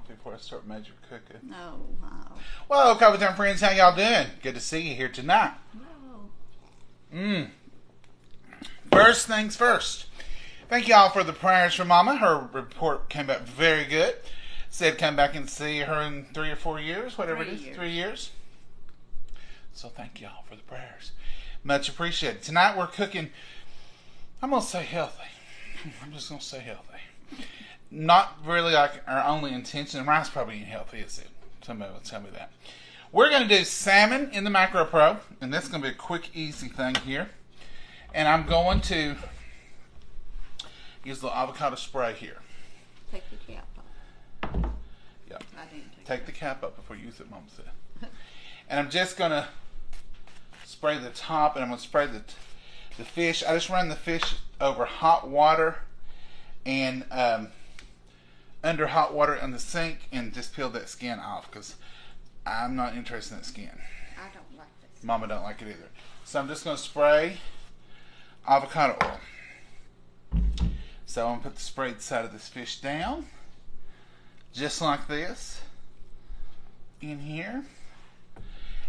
before I start major cooking. No, wow. Well, Coffee Time friends, how y'all doing? Good to see you here tonight. No. First things first. Thank y'all for the prayers for Mama. Her report came back very good. Said come back and see her in 3 or 4 years, whatever it is. 3 years. So thank y'all for the prayers. Much appreciated. Tonight we're cooking, I'm going to say healthy. I'm just going to say healthy. Not really like our only intention. Rice probably ain't healthy, is it? Somebody will tell me that. We're going to do salmon in the Macro Pro. And that's going to be a quick, easy thing here. And I'm going to use the avocado spray here. Take the cap off. Yep. I didn't Take the cap up before you use it, Mom said. And I'm just going to spray the top, and I'm going to spray the fish. I just run the fish over hot water and under hot water in the sink and just peel that skin off because I'm not interested in that skin. I don't like this. Mama don't like it either. So I'm just going to spray avocado oil. So I'm going to put the sprayed side of this fish down, just like this, in here.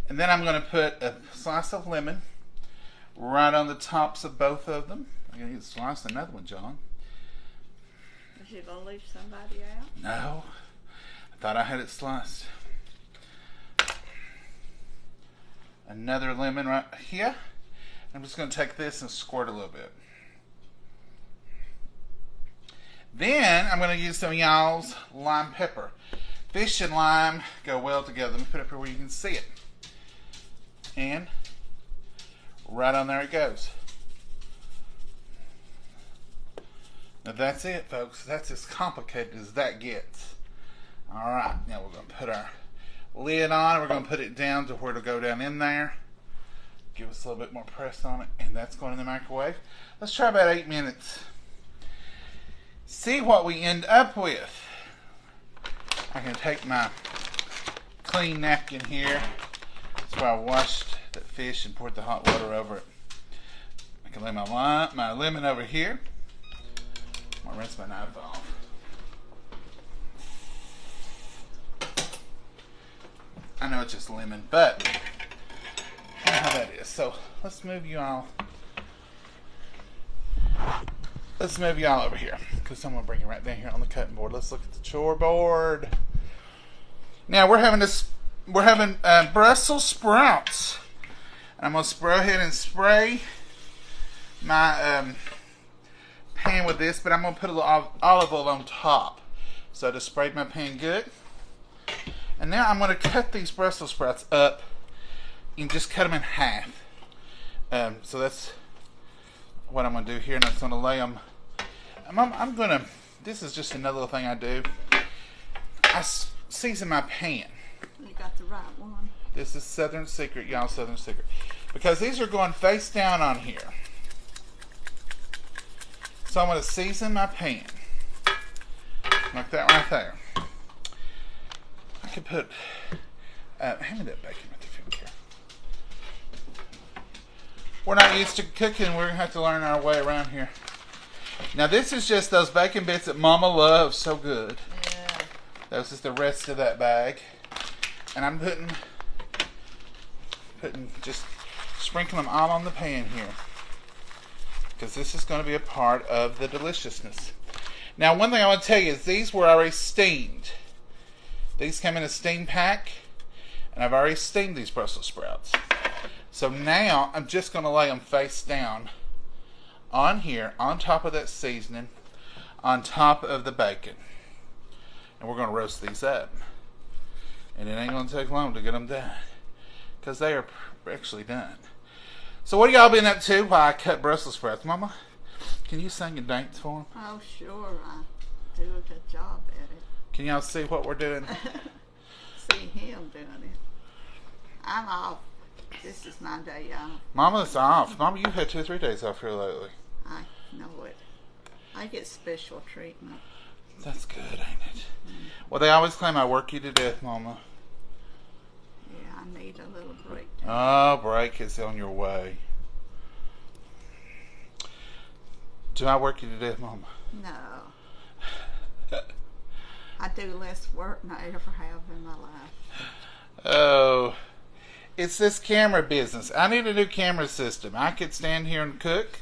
And then I'm going to put a slice of lemon right on the tops of both of them. I'm going to slice another one, John. Is you going to leave somebody out? No. I thought I had it sliced. Another lemon right here. I'm just going to take this and squirt a little bit. Then I'm going to use some of y'all's lime pepper. Fish and lime go well together. Let me put it up here where you can see it. And right on there it goes. Now that's it, folks. That's as complicated as that gets. Alright, now we're going to put our lid on. We're going to put it down to where it'll go down in there. Give us a little bit more press on it. And that's going in the microwave. Let's try about 8 minutes. See what we end up with. I can take my clean napkin here. That's where I washed that fish and poured the hot water over it. I can lay my lemon over here. I'm going to rinse my knife off. I know it's just lemon, but you know how that is. So let's move you all. Let's move y'all over here because I'm going to bring you right down here on the cutting board. Let's look at the chore board. Now we're having Brussels sprouts. And I'm going to go ahead and spray my pan with this, but I'm going to put a little olive oil on top. So I just sprayed my pan good. And now I'm going to cut these Brussels sprouts up and just cut them in half. So that's what I'm going to do here, and I'm going to lay them. This is just another little thing I do. I season my pan. You got the right one. This is Southern Secret, y'all, Southern Secret. Because these are going face down on here. So I'm going to season my pan. Like that right there. I could put, hand me that bacon right there. We're not used to cooking. We're going to have to learn our way around here. Now this is just those bacon bits that Mama loves so good. Yeah. That's just the rest of that bag. And I'm putting just sprinkling them all on the pan here. Because this is going to be a part of the deliciousness. Now one thing I want to tell you is these were already steamed. These come in a steam pack. And I've already steamed these Brussels sprouts. So now I'm just going to lay them face down on here, on top of that seasoning, on top of the bacon. And we're going to roast these up. And it ain't going to take long to get them done. Because they are actually done. So what have y'all been up to while I cut Brussels sprouts? Mama, can you sing and dance for them? Oh, sure. I do a good job at it. Can y'all see what we're doing? See him doing it. I'm off. This is my day off. Mama's off. Mama, you've had 2 or 3 days off here lately. I know it. I get special treatment. That's good, ain't it? Well, they always claim I work you to death, Mama. Yeah, I need a little break. Oh, break is on your way. Do I work you to death, Mama? No. I do less work than I ever have in my life. Oh, it's this camera business. I need a new camera system. I could stand here and cook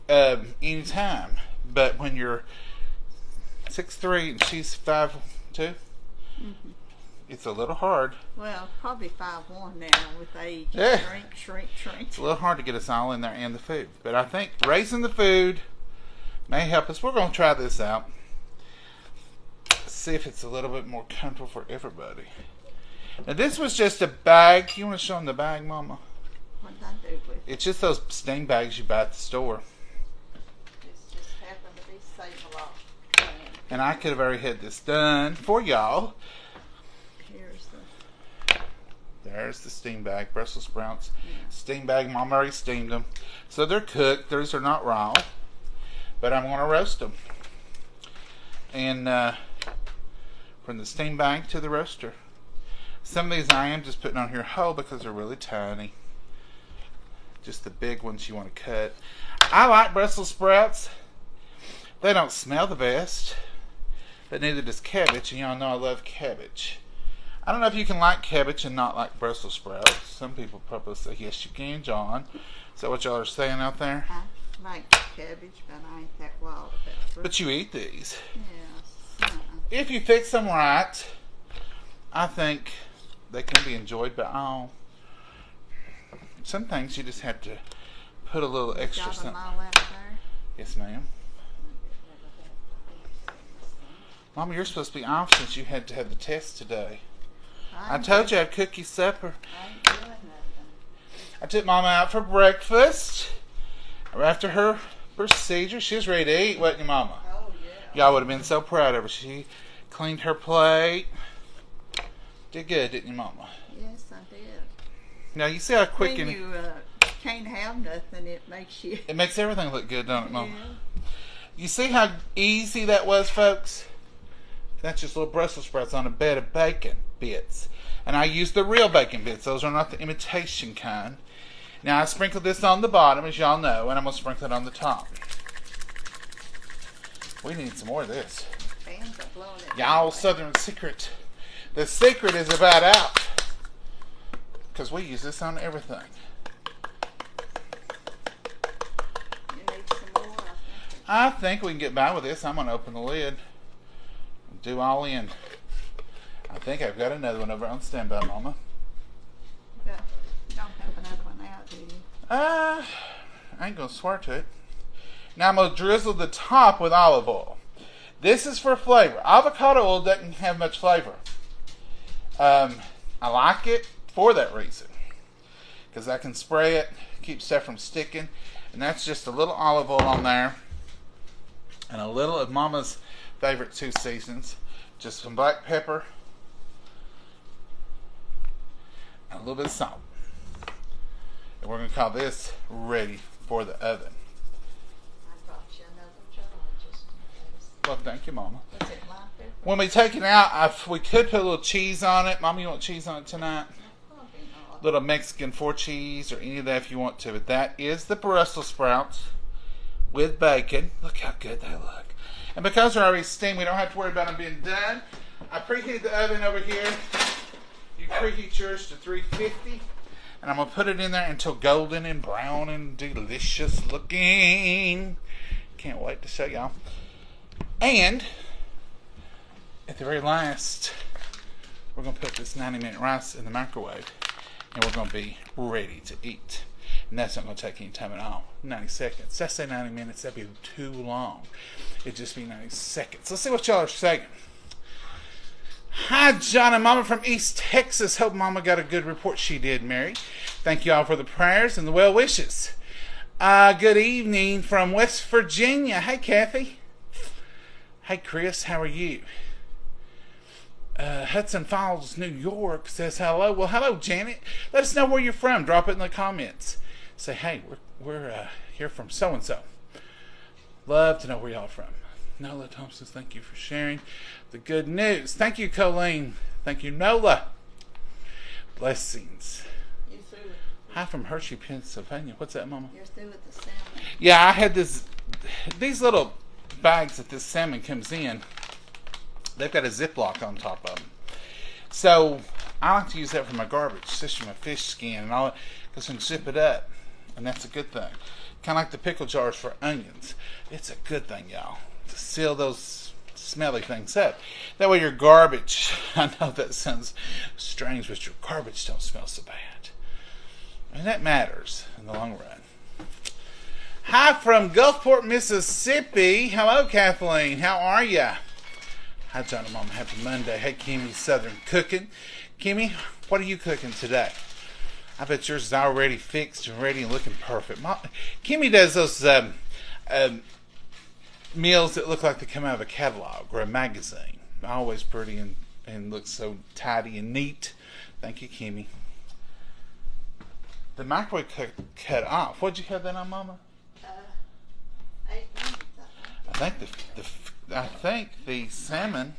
anytime. But when you're 6'3" and she's 5'2", it's a little hard. Well, probably 5'1" now with age. Yeah. Shrink. It's a little hard to get us all in there and the food. But I think raising the food may help us. We're going to try this out. See if it's a little bit more comfortable for everybody. Now this was just a bag. You want to show them the bag, Mama? What did I do with it? It's just those steam bags you buy at the store. This just happened to be Save-A-Lot. And I could have already had this done for y'all. There's the steam bag, Brussels sprouts. Yeah. Steam bag, Mom already steamed them. So they're cooked. These are not raw. But I'm going to roast them. And from the steam bag to the roaster. Some of these I am just putting on here whole because they're really tiny. Just the big ones you want to cut. I like Brussels sprouts. They don't smell the best. But neither does cabbage. And y'all know I love cabbage. I don't know if you can like cabbage and not like Brussels sprouts. Some people probably say, yes, you can, John. Is that what y'all are saying out there? I like cabbage, but I ain't that wild about it. But you eat these. Yes. If you fix them right, I think they can be enjoyed by all. Some things you just have to put a little extra Got something. them all out there? Yes, ma'am. Mama, you're supposed to be off since you had to have the test today. I told you I'd cook you supper. I ain't doing nothing. I took Mama out for breakfast. After her procedure, she was ready to eat, wasn't you, Mama? Oh, yeah. Y'all would have been so proud of her. She cleaned her plate. Did good, didn't you, Mama? Yes, I did. Now, you see how quick When and you can't have nothing, it makes you... it makes everything look good, don't it, Mama? Yeah. You see how easy that was, folks? That's just little Brussels sprouts on a bed of bacon bits. And I use the real bacon bits. Those are not the imitation kind. Now, I sprinkled this on the bottom, as y'all know, and I'm going to sprinkle it on the top. We need some more of this. Fans are blowing it. Y'all, Southern secret. The secret is about out. Because we use this on everything. You need some more, I think we can get by with this. I'm going to open the lid. Do all in. I think I've got another one over on standby, Mama. You don't have another one out, do you? I ain't going to swear to it. Now I'm going to drizzle the top with olive oil. This is for flavor. Avocado oil doesn't have much flavor. I like it for that reason. Because I can spray it, keep stuff from sticking. And that's just a little olive oil on there. And a little of Mama's favorite 2 seasons. Just some black pepper. And a little bit of salt. And we're going to call this ready for the oven. I brought you another jar just in case. Well, thank you, Mama. Was it my pepper? When we take it out, we could put a little cheese on it. Mama, you want cheese on it tonight? Probably not. Little Mexican 4 cheese or any of that if you want to. But that is the Brussels sprouts with bacon. Look how good they look. And because they're already steamed, we don't have to worry about them being done. I preheated the oven over here. You preheat yours to 350. And I'm going to put it in there until golden and brown and delicious looking. Can't wait to show y'all. And at the very last, we're going to put this 90-minute rice in the microwave. And we're going to be ready to eat. And that's not going to take any time at all. 90 seconds. Did I say 90 minutes? That'd be too long. It'd just be 90 seconds. Let's see what y'all are saying. Hi, John and Mama from East Texas. Hope Mama got a good report. She did, Mary. Thank you all for the prayers and the well wishes. Good evening from West Virginia. Hey, Kathy. Hey, Chris. How are you? Hudson Falls, New York says hello. Well, hello, Janet. Let us know where you're from. Drop it in the comments. Say, hey, we're here from so-and-so. Love to know where y'all are from. Nola Thompson, thank you for sharing the good news. Thank you, Colleen. Thank you, Nola. Blessings. You through with Hi from Hershey, Pennsylvania. What's that, Mama? You're through with the salmon. Yeah, I had these little bags that this salmon comes in. They've got a Ziploc on top of them. So I like to use that for my garbage, especially my fish skin and all that, because I can zip it up, and that's a good thing. Kind of like the pickle jars for onions. It's a good thing, y'all, to seal those smelly things up. That way your garbage, I know that sounds strange, but your garbage don't smell so bad. And that matters in the long run. Hi from Gulfport, Mississippi. Hello, Kathleen. How are ya? Hi, John and Mama. Happy Monday. Hey, Kimmy, Southern Cooking. Kimmy, what are you cooking today? I bet yours is already fixed and ready and looking perfect. Kimmy does those meals that look like they come out of a catalog or a magazine. Always pretty and looks so tidy and neat. Thank you, Kimmy. The microwave cut off. What'd you cut that on, Mama? 8 minutes, I think the salmon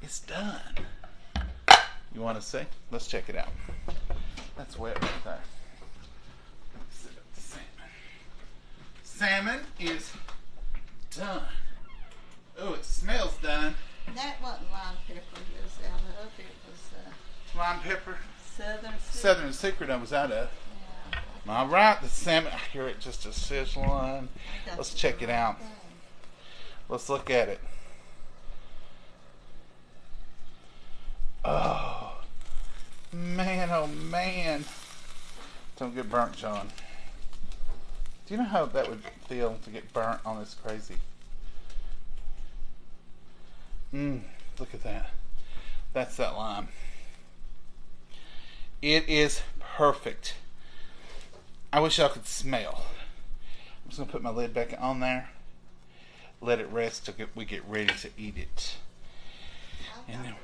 is done. You want to see? Let's check it out. That's wet right there. Let's set up the salmon. Salmon is done. Oh, it smells done. That wasn't lime pepper that was out of. It was Lime pepper. Southern Secret I was out of. Yeah. All right, the salmon. I hear it just a sizzling. Let's check it out. Let's look at it. Oh, man, oh, man. Don't get burnt, John. Do you know how that would feel to get burnt on this crazy? Look at that. That's that lime. It is perfect. I wish y'all could smell. I'm just going to put my lid back on there. Let it rest till we get ready to eat it. And then,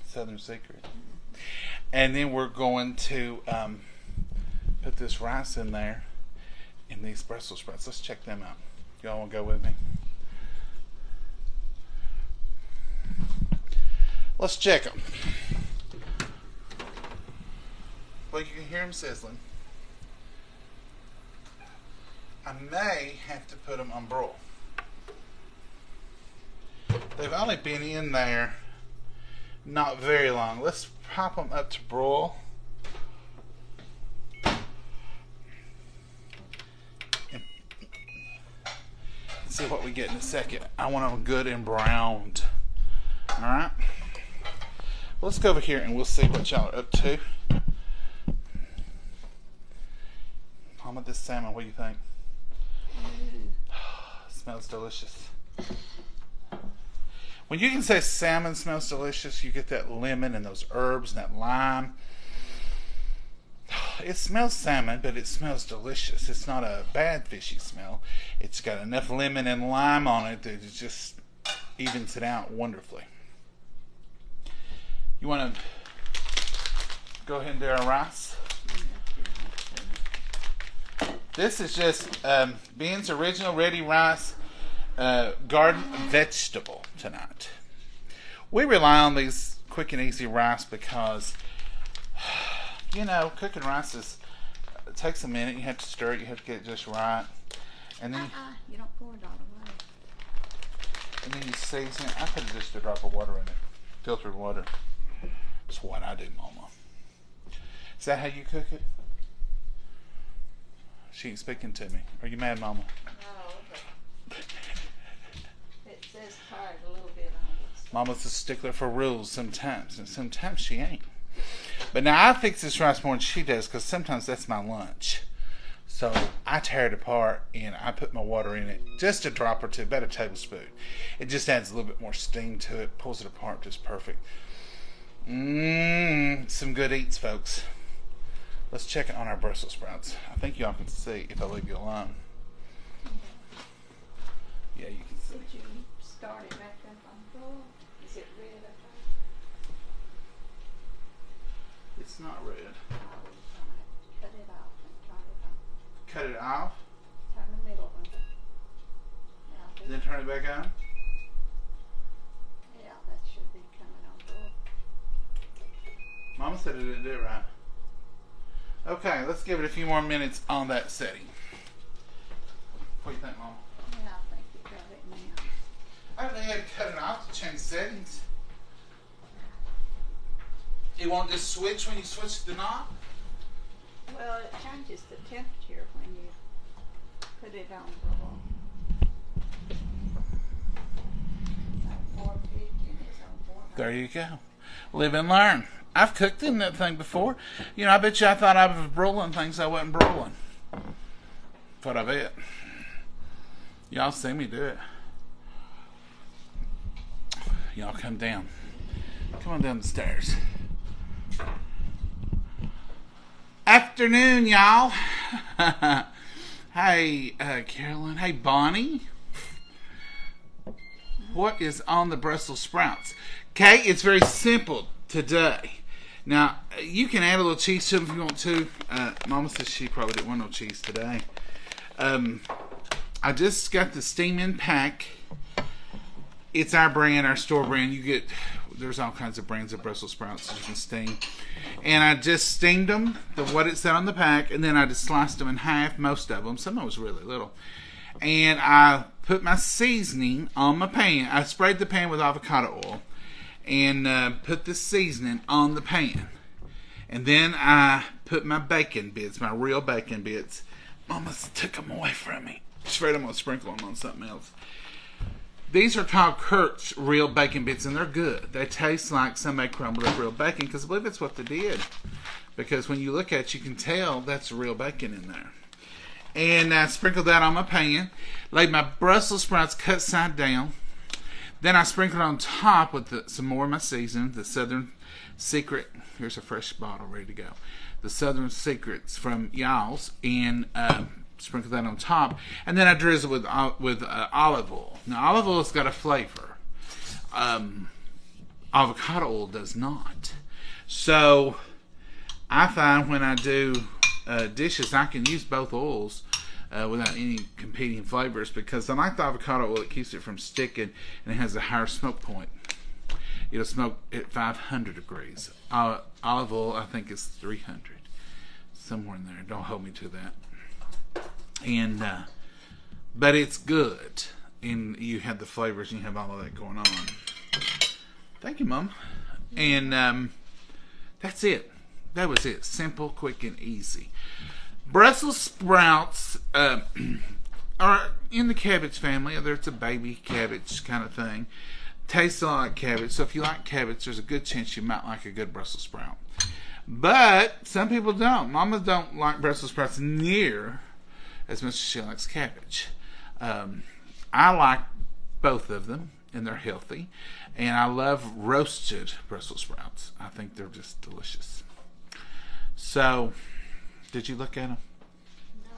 Southern Secret. And then we're going to put this rice in there and these Brussels sprouts. Let's check them out. Y'all want to go with me? Let's check them. Well, you can hear them sizzling. I may have to put them on broil. They've only been in there not very long. Let's pop them up to broil. And see what we get in a second. I want them good and browned. Alright. Let's go over here and we'll see what y'all are up to. Mama, this salmon, what do you think? Smells delicious. When you can say salmon smells delicious, you get that lemon and those herbs and that lime. It smells salmon, but it smells delicious. It's not a bad fishy smell. It's got enough lemon and lime on it that it just evens it out wonderfully. You want to go ahead and do our rice? This is just Ben's Original Ready Rice Garden Vegetable tonight. We rely on these quick and easy rice because, you know, cooking rice it takes a minute. You have to stir it. You have to get it just right. And then you don't pour it all away. And then you season it. I put just a drop of water in it. Filtered water. That's what I do, Mama. Is that how you cook it? She ain't speaking to me. Are you mad, Mama? No, but it says tired a little bit on this. Mama's a stickler for rules sometimes, and sometimes she ain't. But now I fix this rice more than she does because sometimes that's my lunch. So I tear it apart and I put my water in it, just a drop or two, about a tablespoon. It just adds a little bit more steam to it, pulls it apart just perfect. Some good eats, folks. Let's check it on our Brussels sprouts. I think y'all can see if I leave you alone. Yeah, you can see. Did you start it back up on the floor? Is it red up there? It's not red. Cut it off and turn it on. Cut it off? Turn the middle one. Now, Then turn it back on? yeah, that should be coming on board. Mama said it didn't do it right. Okay, let's give it a few more minutes on that setting. What do you think, Mama? Yeah, I think you got it now. I really had to cut it off to change settings. It won't just switch when you switch the knob? Well, it changes the temperature when you put it on the wall. 450 and it's on 400. There you go. Live and learn. I've cooked in that thing before. You know, I bet you I thought I was broiling things I wasn't broiling. That's what I bet. Y'all see me do it. Y'all come down. Come on down the stairs. Afternoon, y'all. Hey, Carolyn. Hey, Bonnie. What is on the Brussels sprouts? Okay, it's very simple today. Now, you can add a little cheese to them if you want to. Mama says she probably didn't want no cheese today. I just got the steam in pack. It's our brand, our store brand. There's all kinds of brands of Brussels sprouts that you can steam. And I just steamed them, what it said on the pack, and then I just sliced them in half, most of them. Some of them was really little. And I put my seasoning on my pan. I sprayed the pan with avocado oil and put the seasoning on the pan. And then I put my bacon bits, my real bacon bits. Mama took them away from me. She's afraid I'm going to sprinkle them on something else. These are called Kurt's real bacon bits, and they're good. They taste like somebody crumbled up real bacon, because I believe that's what they did. Because when you look at it, you can tell that's real bacon in there. And I sprinkled that on my pan. Laid my Brussels sprouts cut side down. Then I sprinkled on top with some more of my seasoning, the Southern Secret. Here's a fresh bottle ready to go. The Southern Secrets from Y'all's, and sprinkle that on top, and then I drizzle with olive oil. Now, olive oil's got a flavor. Avocado oil does not. So, I find when I do dishes, I can use both oils without any competing flavors, because I like the avocado oil. It keeps it from sticking, and it has a higher smoke point. It'll smoke at 500 degrees. Olive oil, I think, is 300. Somewhere in there. Don't hold me to that. And but it's good, and you have the flavors, and you have all of that going on. Thank you, Mom. And that's it. That was it. Simple, quick, and easy. Brussels sprouts are in the cabbage family. It's a baby cabbage kind of thing. Tastes a lot like cabbage. So if you like cabbage, there's a good chance you might like a good Brussels sprout. But some people don't. Mamas don't like Brussels sprouts near as much as she likes cabbage. I like both of them, and they're healthy. And I love roasted Brussels sprouts. I think they're just delicious. So, did you look at them? No.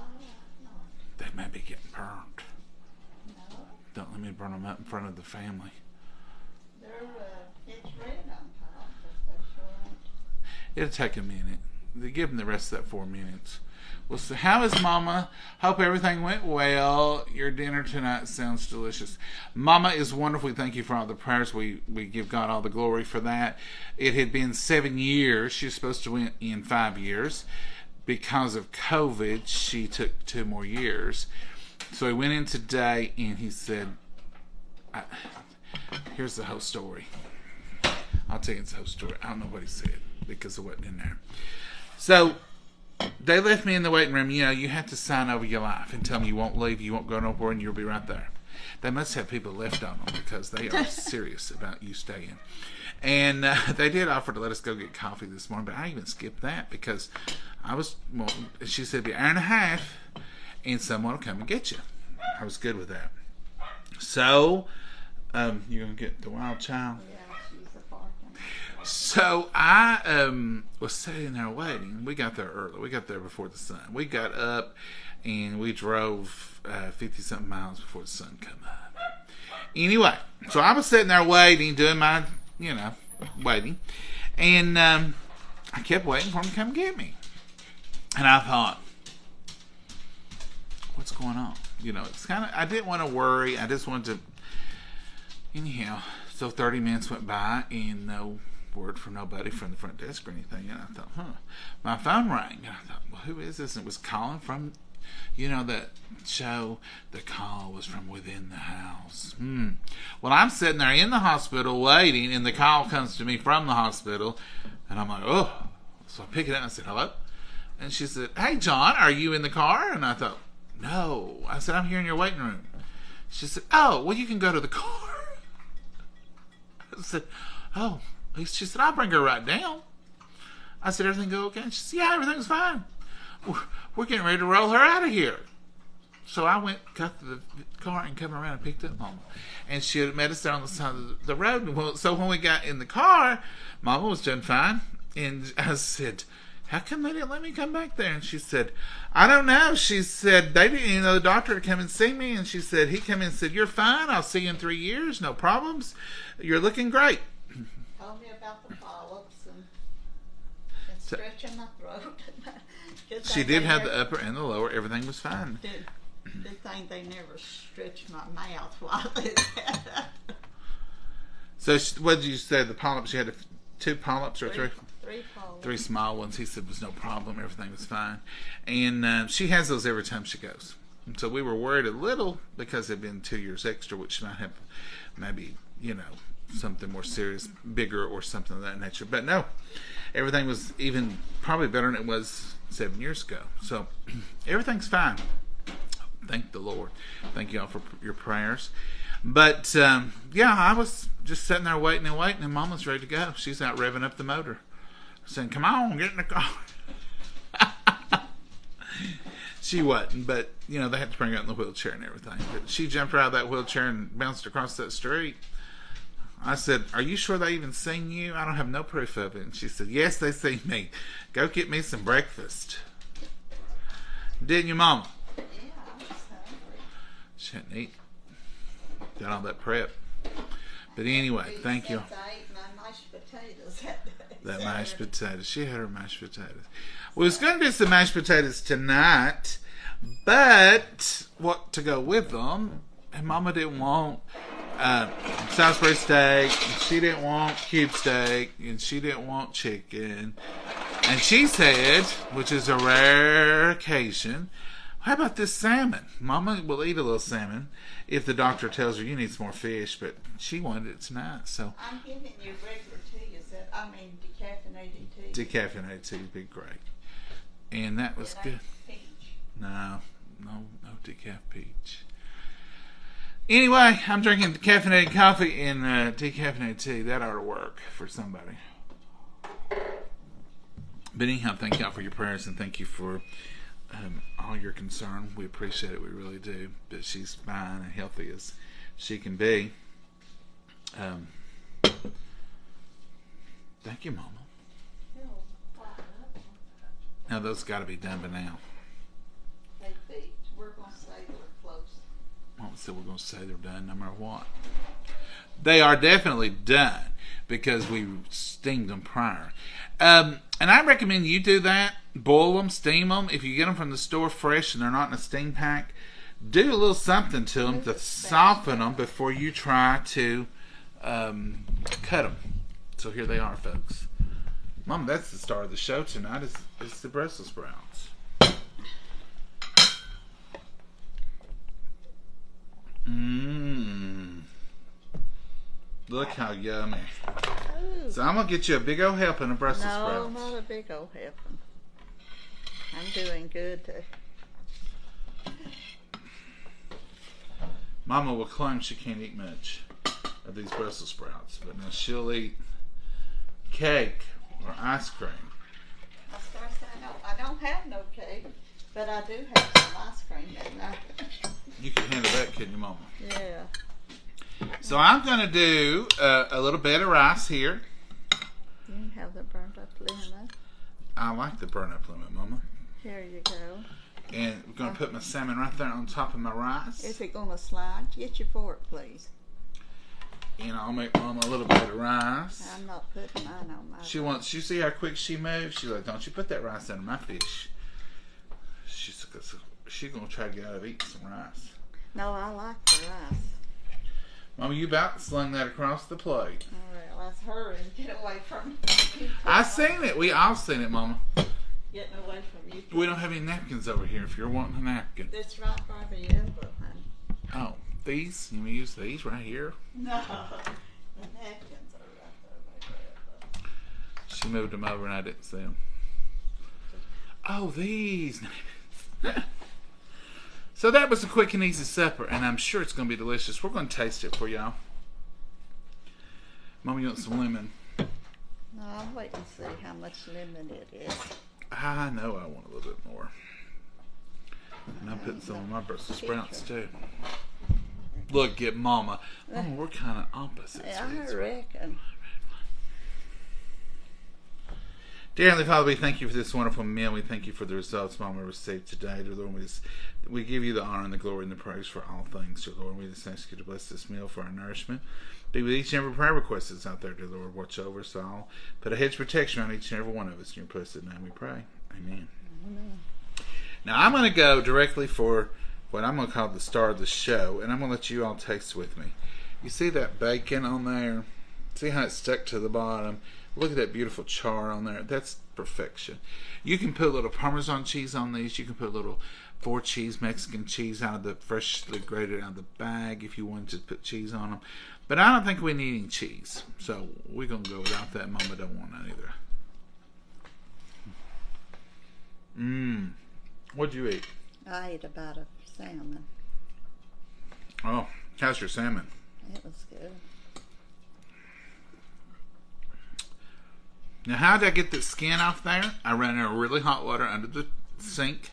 They may be getting burned. No. Don't let me burn them up in front of the family. They're, it's red on top, but they're short. It'll take a minute. Give them the rest of that 4 minutes. Well, so how is Mama? Hope everything went well. Your dinner tonight sounds delicious. Mama is wonderful. Thank you for all the prayers. We give God all the glory for that. It had been 7 years. She was supposed to win in 5 years. Because of COVID, she took 2 more years. So he went in today, and he said, here's the whole story. I'll tell you the whole story. I don't know what he said, because it wasn't in there. So they left me in the waiting room. You know, you have to sign over your life and tell them you won't leave, you won't go nowhere, and you'll be right there. They must have people left on them, because they are serious about you staying. And they did offer to let us go get coffee this morning, but I even skipped that, because she said, be an hour and a half, and someone will come and get you. I was good with that. So, you're going to get the wild child? Yeah, she's a barking. So I was sitting there waiting. We got there early. We got there before the sun. We got up and we drove 50-something miles before the sun come up. Anyway, so I was sitting there waiting, doing my, waiting. And I kept waiting for him to come get me. And I thought, what's going on? It's kind of, I didn't want to worry. I just wanted to, anyhow. So 30 minutes went by and no word from nobody from the front desk or anything. And I thought, my phone rang. And I thought, well, who is this? And it was calling from You know that show, The Call Was From Within the House. Well, I'm sitting there in the hospital waiting, and the call comes to me from the hospital, and I'm like, oh. So I pick it up and I said, hello? And she said, hey, John, are you in the car? And I thought, no. I said, I'm here in your waiting room. She said, oh, well, you can go to the car. I said, oh. She said, I'll bring her right down. I said, everything go okay? She said, yeah, everything's fine. We're getting ready to roll her out of here. So I got to the car and come around and picked up Mama. And she had met us there on the side of the road. So when we got in the car, Mama was doing fine. And I said, how come they didn't let me come back there? And she said, I don't know. She said, they didn't even know the doctor would come and see me. And she said, he came in and said, you're fine. I'll see you in 3 years. No problems. You're looking great. Told me about the polyps and stretching my throat. She did have the upper and the lower. Everything was fine. Good thing they never stretched my mouth while they did that. So what did you say? The polyps, you had 2 polyps or 3? 3 polyps. 3 small ones. He said was no problem. Everything was fine. And she has those every time she goes. And so we were worried a little because it'd been 2 years extra, which might have maybe, something more serious, bigger or something of that nature. But no, everything was even probably better than it was 7 years ago. So everything's fine. Thank the Lord. Thank you all for your prayers. But I was just sitting there waiting, and Mama's ready to go. She's out revving up the motor, saying, come on, get in the car. She wasn't, but they had to bring her out in the wheelchair and everything. But she jumped out of that wheelchair and bounced across that street. I said, are you sure they even seen you? I don't have no proof of it. And she said, yes, they seen me. Go get me some breakfast. Didn't you, Mama? Yeah, I was hungry. She hadn't eaten. Got all that prep. But anyway, thank you. I ate my mashed potatoes that day. That mashed potatoes. She had her mashed potatoes. We was going to do some mashed potatoes tonight, but what to go with them? And Mama didn't want Salisbury steak, and she didn't want cube steak, and she didn't want chicken. And she said, which is a rare occasion, how about this salmon? Mama will eat a little salmon if the doctor tells her you need some more fish, but she wanted it tonight. So I'm giving you regular tea. Decaffeinated tea. Decaffeinated tea would be great. And that was good. Peach. No decaf peach. Anyway, I'm drinking decaffeinated coffee and decaffeinated tea. That ought to work for somebody. But anyhow, thank y'all for your prayers, and thank you for all your concern. We appreciate it. We really do. But she's fine and healthy as she can be. Thank you, Mama. Now those got to be done by now. We're going to say they're close. So we're going to say they're done no matter what. They are definitely done because we steamed them prior. And I recommend you do that. Boil them, steam them. If you get them from the store fresh and they're not in a steam pack, do a little something to them to soften them before you try to cut them. So here they are, folks. Mom, that's the star of the show tonight. It's the Brussels sprouts. Look how yummy. Ooh. So I'm going to get you a big old helping of Brussels sprouts. No, not a big old helping. I'm doing good too. Mama will claim she can't eat much of these Brussels sprouts, but now she'll eat cake or ice cream. I don't have no cake, but I do have some ice cream in there. You can handle that, couldn't you, Mama? Yeah. So I'm going to do a little bed of rice here. You can have the burnt up lemon. I like the burnt up lemon, Mama. Here you go. And we're going to put my salmon right there on top of my rice. Is it going to slide? Get your fork, please. And I'll make Mama a little bit of rice. I'm not putting mine on my She wants, you see how quick she moves? She's like, don't you put that rice under my fish. She's going to try to get out of eating some rice. No, I like the rice. Mama, you about slung that across the plate. All right, let's hurry and get away from me. I seen it. We all seen it, Mama. Getting away from you. We don't have any napkins over here if you're wanting a napkin. That's right by the elbow, honey. Oh, these? You may use these right here? No. The napkins are right there by the elbow. She moved them over and I didn't see them. Oh, these napkins. So that was a quick and easy supper, and I'm sure it's going to be delicious. We're going to taste it for y'all. Mama, you want some lemon? No, I'll wait and see how much lemon it is. I know I want a little bit more. And I'm putting some of my Brussels sprouts too. Look at Mama. Mama, we're kind of opposites. Yeah, I reckon. Dear Heavenly Father, we thank you for this wonderful meal. We thank you for the results Mama received today. Dear Lord, we give you the honor and the glory and the praise for all things. Dear Lord, we just ask you to bless this meal for our nourishment. Be with each and every prayer request that's out there, dear Lord. Watch over us all. Put a hedge of protection on each and every one of us. In your blessed name we pray. Amen. Amen. Now I'm going to go directly for what I'm going to call the star of the show, and I'm going to let you all taste with me. You see that bacon on there? See how it's stuck to the bottom? Look at that beautiful char on there. That's perfection. You can put a little Parmesan cheese on these. You can put a little 4-cheese Mexican cheese out of the freshly grated out of the bag if you wanted to put cheese on them. But I don't think we need any cheese. So we're going to go without that. Mama don't want none either. What'd you eat? I ate about a salmon. Oh, how's your salmon? It was good. Now, how did I get the skin off there? I ran in really hot water under the sink.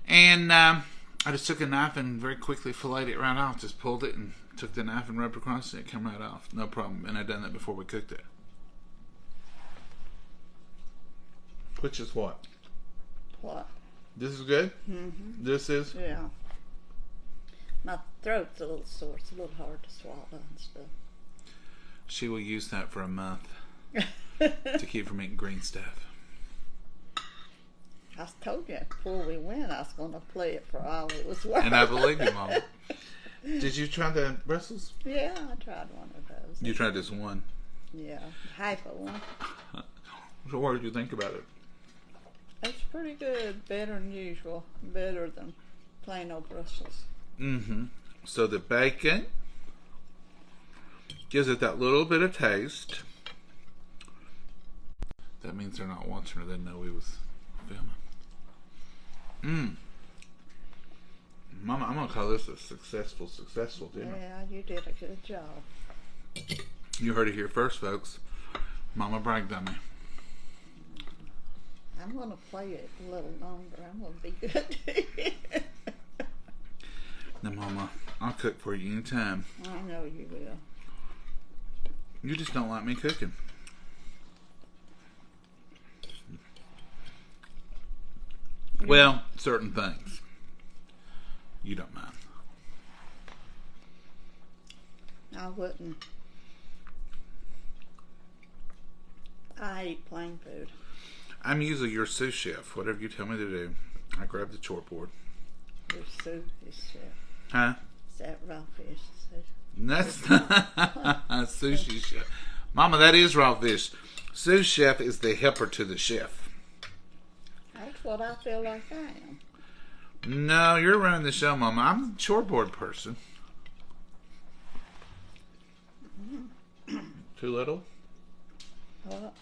And I just took a knife and very quickly filleted it right off. Just pulled it and took the knife and rubbed it across it. It came right off. No problem. And I'd done that before we cooked it. Which is what? What? This is good? Mm-hmm. This is? Yeah. My throat's a little sore. It's a little hard to swallow and stuff. She will use that for a month to keep from eating green stuff. I told you before we went I was going to play it for all it was worth. And I believe you, Mama. Did you try the Brussels? Yeah, I tried one of those. You tried this one? Yeah, half of one. So what did you think about it? It's pretty good. Better than usual. Better than plain old Brussels. Mm-hmm. So the bacon gives it that little bit of taste. That means they're not watching or they know we was filming. Mama, I'm going to call this a successful dinner. Yeah, you did a good job. You heard it here first, folks. Mama bragged on me. I'm going to play it a little longer. I'm going to be good. Now, Mama, I'll cook for you anytime. I know you will. You just don't like me cooking. Well, certain things. You don't mind. I wouldn't. I eat plain food. I'm usually your sous chef. Whatever you tell me to do, I grab the chalkboard. Your sous chef. Huh? Is that raw fish? That's not a sushi chef. Mama, that is raw fish. Sous chef is the helper to the chef. That's what I feel like I am. No, you're running the show, Mama. I'm the chalkboard person. Too little? What?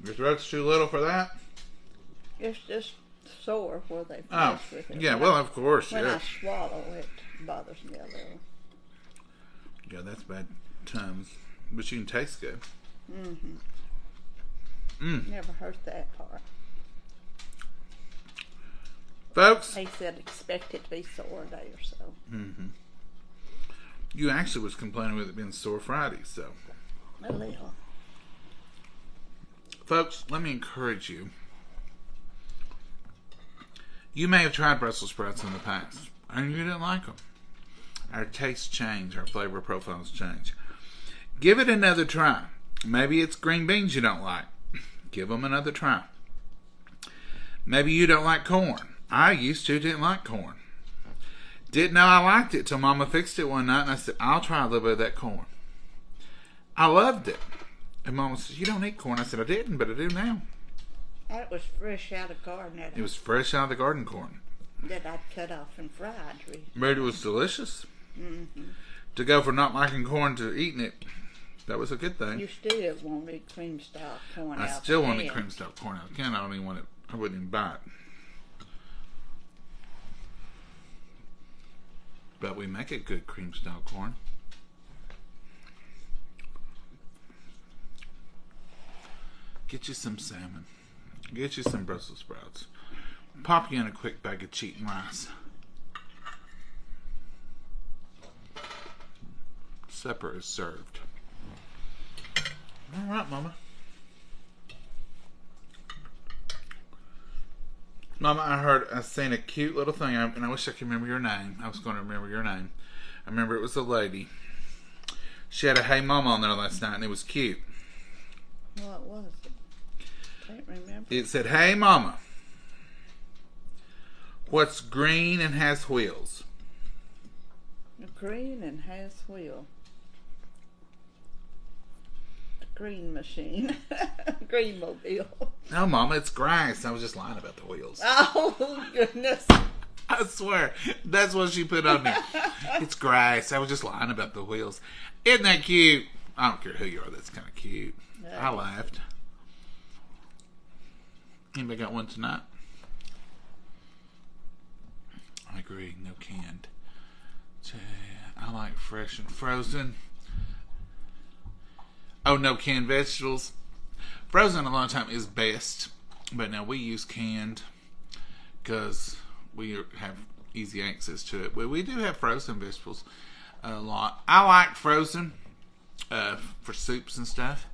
Your throat's too little for that? It's just sore where they Oh, with it. yeah, well, of course, when yeah. I swallow, it bothers me a little. Yeah, that's bad times. But you can taste good. Never heard that part. Folks, He said expect it to be sore a day or so. you actually was complaining with it being sore Friday, so. A little. Folks, let me encourage you. You may have tried Brussels sprouts in the past, and you didn't like them. Our tastes change, our flavor profiles change. Give it another try. Maybe it's green beans you don't like. Give them another try. Maybe you don't like corn. I used to didn't like corn. Didn't know I liked it till Mama fixed it one night, and I said, I'll try a little bit of that corn. I loved it. And Mama said, you don't eat corn. I said, I didn't, but I do now. That was fresh out of the garden. It was fresh out of the garden corn. That I'd cut off and fried. But it was delicious. Mm-hmm. To go from not liking corn to eating it, that was a good thing. You still wanted cream style corn out. I still wanted cream style corn out of the can. I don't even want it. I wouldn't even buy it. But we make a good cream style corn. Get you some salmon. Get you some Brussels sprouts. Pop you in a quick bag of cheating rice. Supper is served. All right, Mama. Mama, I seen a cute little thing, and I wish I could remember your name. I was going to remember your name. I remember it was a lady. She had a Hey Mama on there last night, and it was cute. What was it? Can't remember. It said, "Hey Mama, what's green and has wheels?" Green and has wheel. Green machine. Green mobile. No, Mama, it's grass. I was just lying about the wheels. Oh, goodness. I swear, that's what she put on me. It's grass. I was just lying about the wheels. Isn't that cute? I don't care who you are. That's kind of cute. I laughed. Anybody got one tonight? I agree. No canned. I like fresh and frozen. Oh, no canned vegetables. Frozen a lot of time is best, but now we use canned because we have easy access to it. We do have frozen vegetables a lot. I like frozen for soups and stuff.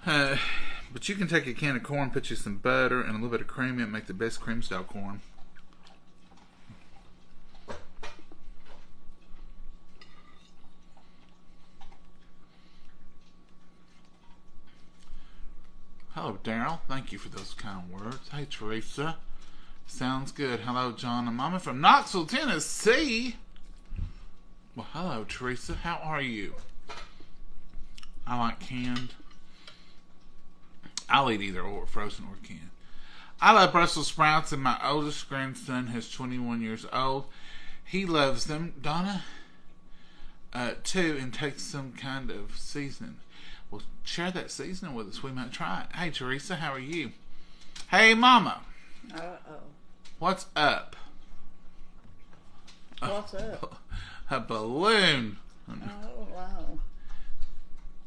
But you can take a can of corn, put you some butter and a little bit of cream in it, make the best cream style corn. Hello, Daryl. Thank you for those kind words. Hey, Teresa. Sounds good. Hello, John and Mama from Knoxville, Tennessee. Well, hello, Teresa. How are you? I like canned. I'll eat either or, frozen or canned. I love Brussels sprouts, and my oldest grandson who's 21 years old. He loves them, Donna, too, and takes some kind of seasoning. Well, share that seasoning with us. We might try it. Hey, Teresa, how are you? Hey, Mama. Uh-oh. What's up? What's up? A balloon. Oh, wow.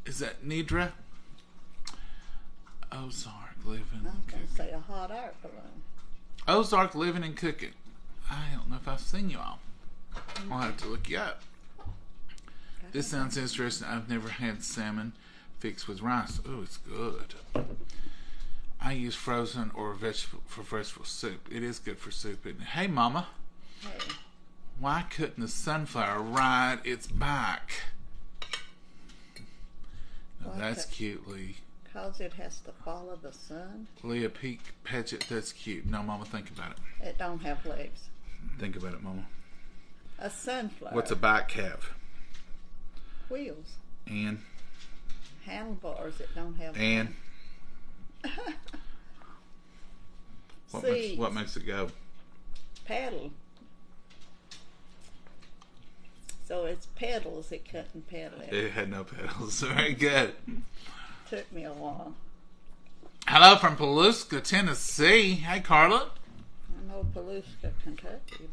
Is that Nidra? Ozark living I was and going to cooking. say a hot air balloon. Ozark living and cooking. I don't know if I've seen you all. I'll have to look you up. This sounds interesting. I've never had salmon fixed with rice. Oh, it's good. I use frozen or vegetable for vegetable soup. It is good for soup, isn't it? Hey, Mama. Hey. Why couldn't the sunflower ride its back? Now, that's cute, Lee. Because it has to follow the sun. Leah Peak Paget, that's cute. No, Mama, think about it. It don't have legs. Think about it, Mama. A sunflower. What's a bike have? Wheels. And? Handlebars that don't have And? What makes it go? Paddle. So it's pedals. It couldn't pedal it. It had no pedals. Very good. Took me a while. Hello from Palousca, Tennessee. Hey, Carla. I know Palousca, Kentucky.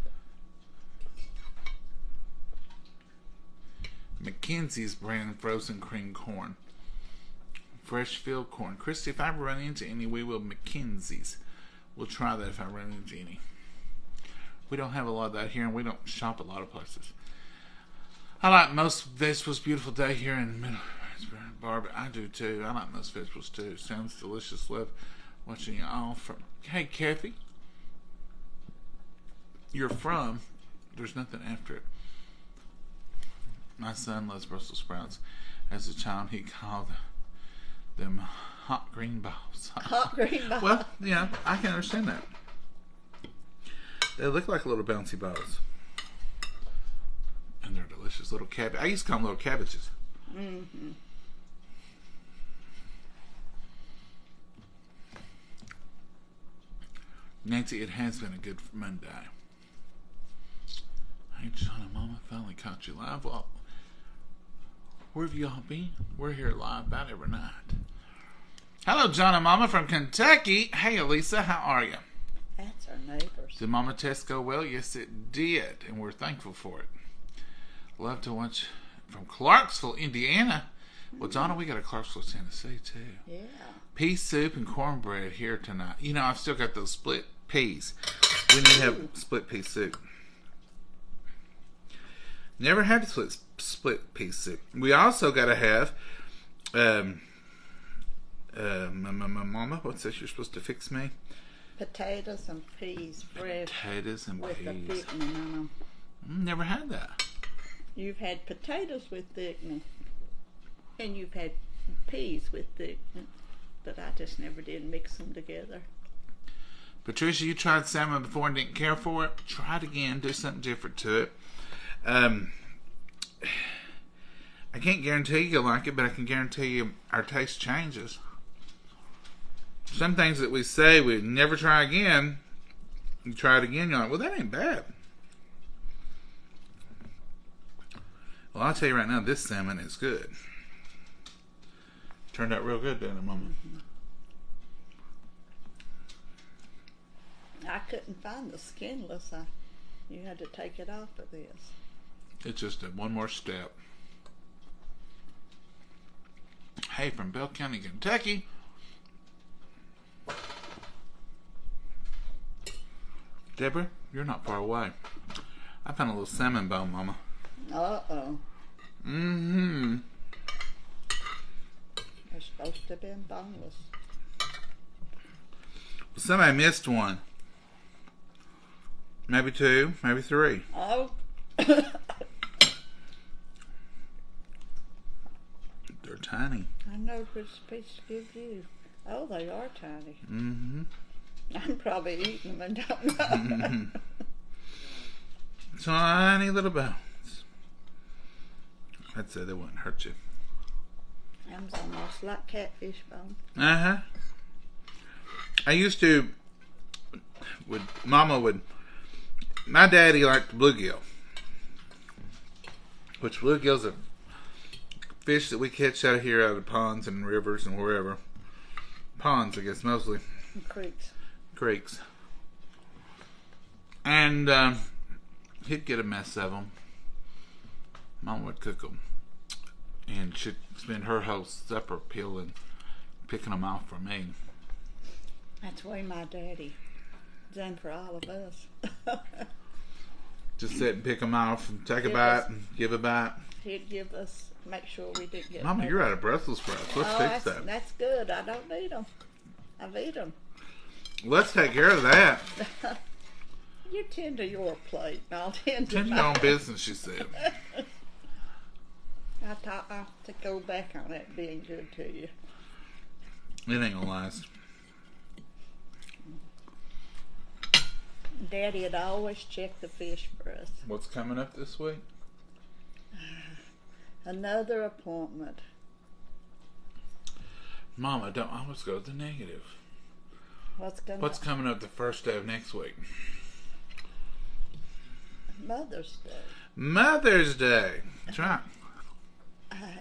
Mackenzie's brand frozen cream corn. Fresh field corn. Christy, if I run into any, we will Mackenzie's. We'll try that if I run into any. We don't have a lot of that here, and we don't shop a lot of places. I like most vegetables. Beautiful day here in Middle Barb. I do too. I like most vegetables too. Sounds delicious. Love watching you all from. Hey, Kathy. You're from. There's nothing after it. My son loves Brussels sprouts. As a child, he called them hot green balls. Hot green balls. Well, yeah, I can understand that. They look like little bouncy balls. And they're delicious. Little cabbage. I used to call them little cabbages. Mm-hmm. Nancy, it has been a good Monday. Hey, John and Mama, finally caught you live. Well, where have y'all been? We're here live about every night. Hello, John and Mama from Kentucky. Hey, Elisa, how are you? That's our neighbors. Did Mama test go well? Yes, it did, and we're thankful for it. Love to watch from Clarksville, Indiana. Well, Donna, we got a Clarksville, Tennessee, too. Yeah. Pea soup and cornbread here tonight. You know, I've still got those split peas. We need to have split pea soup. Never had split pea soup. We also got to have, Mama, what's this you're supposed to fix me? Potatoes and peas, fresh. Potatoes and with peas. the thickening on them. Never had that. You've had potatoes with thickening, and you've had peas with thickening, but I just never did mix them together. Patricia, you tried salmon before and didn't care for it. Try it again. Do something different to it. I can't guarantee you'll like it, but I can guarantee you our taste changes. Some things that we say we'd never try again, you try it again, you're like, well, that ain't bad. Well, I'll tell you right now, this salmon is good. Turned out real good, didn't it, Mama? I couldn't find the skinless. You had to take it off of this. It's just one more step. Hey, from Bell County, Kentucky. Deborah, you're not far away. I found a little salmon bone, Mama. Uh-oh. Mm-hmm. They're supposed to have been boneless. Well, somebody missed one. Maybe two, maybe three. Oh. They're tiny. I know which piece to give you. Oh, they are tiny. Mm-hmm. I'm probably eating them and don't know. Mm-hmm. Tiny little bones. I'd say they wouldn't hurt you. Them's almost like catfish bone. Uh-huh. I used to, my daddy liked bluegill. Which bluegill's a fish that we catch out of here, out of ponds and rivers and wherever. Ponds, I guess, mostly. And Creeks. And he'd get a mess of them. Mom would cook them. And she'd spend her whole supper peeling, picking them off for me. That's the way my daddy done for all of us. Just sit and pick them off and take a bite and give a bite. He'd give us, make sure we didn't get... Mama, you're out of Brussels sprouts. Let's fix that. That's good. I don't need them. I've eaten them. Let's take care of that. You tend to your plate, and I'll tend to Tend your own business, she said. I thought I'll have to go back on that being good to you. It ain't gonna last. Daddy had always checked the fish for us. What's coming up this week? Another appointment. Mama, don't always go to the negative. What's coming up the first day of next week? Mother's Day. Mother's Day. That's right.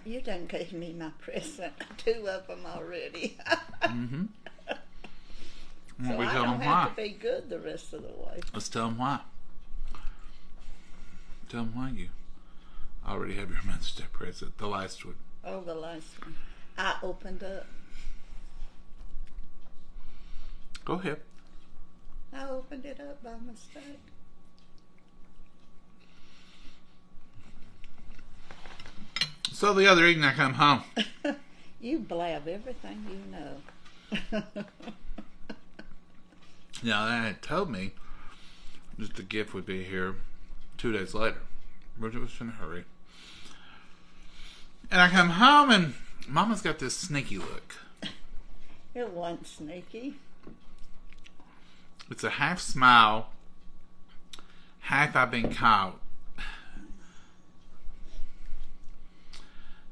You done gave me my present. 2 of them already. Mm-hmm. So we I tell don't them have why. to be good the rest of the way. Let's tell them why. Tell them why you already have your Mother's Day present. The last one. Oh, the last one. I opened up. Go ahead. I opened it up by mistake. So the other evening I come home. You blab everything you know. Now, they had told me just the gift would be here 2 days later. Bridget was in a hurry. And I come home and Mama's got this sneaky look. It wasn't sneaky. It's a half smile, half I've been caught.